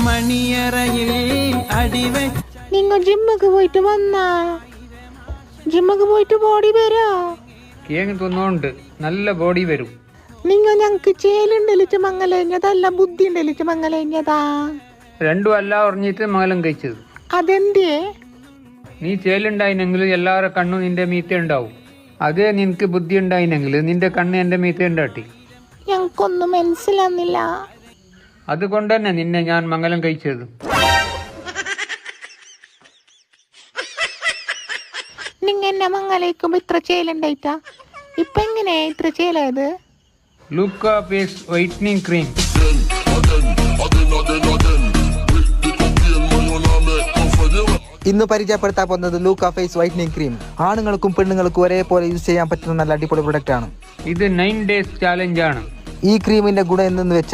മണിയറയിൽ അടിവെ. നിങ്ങൾ ജിമ്മക്ക് പോയിട്ട് വന്നാ? ജിമ്മക്ക് പോയിട്ട് ബോഡി വരാ? കേങ്ങ് തിന്നോണ്ട് നല്ല ബോഡി വരും. നിങ്ങൾ ഞങ്ങക്ക് ചേലുണ്ടലിച്ച് മംഗലഞ്ഞതല്ല ബുദ്ധി ഉണ്ടലിച്ച് മംഗലഞ്ഞതാ? രണ്ടും അല്ല ഉറഞ്ഞിട്ട് മംഗലം കഴിച്ചത്. അതെന്തേ? നീ ചേലുണ്ടായിനെങ്കിൽ എല്ലാവരുടെ കണ്ണും നിന്റെ മീത്തെ ഉണ്ടാവും. അതേ നിനക്ക് ബുദ്ധി ഉണ്ടായിനെങ്കിൽ നിന്റെ കണ്ണ് എന്റെ മീത്തെ ഉണ്ടാട്ടി. ഞങ്ങൾക്കൊന്നും മനസ്സിലാന്നില്ല. അതുകൊണ്ട് തന്നെ നിന്നെ ഞാൻ മംഗലം കഴിച്ചത്. നിങ്ങ എന്നെ മംഗലയിക്കുമ്പോ ഇത്ര ചേലുണ്ടായിട്ടാ? ഇപ്പൊ എങ്ങനെയാ ഇത്ര ചേലായത്? ലൂക്ക ഫേസ് വൈറ്റനിങ് ക്രീം. ഇന്ന് പരിചയപ്പെടുത്താൻ പോകുന്നത് ലൂക്ക ഫേസ് വൈറ്റനിങ് ക്രീം. ആണുങ്ങൾക്കും പെണ്ണുങ്ങൾക്കും ഒരേപോലെ യൂസ് ചെയ്യാൻ പറ്റുന്ന നല്ല അടിപൊളി പ്രൊഡക്റ്റ് ആണ്. ഇത് 9 days ചാലഞ്ച് ആണ്. ഈ ക്രീമിന്റെ ഗുണം എന്തെന്ന് വെച്ചാൽ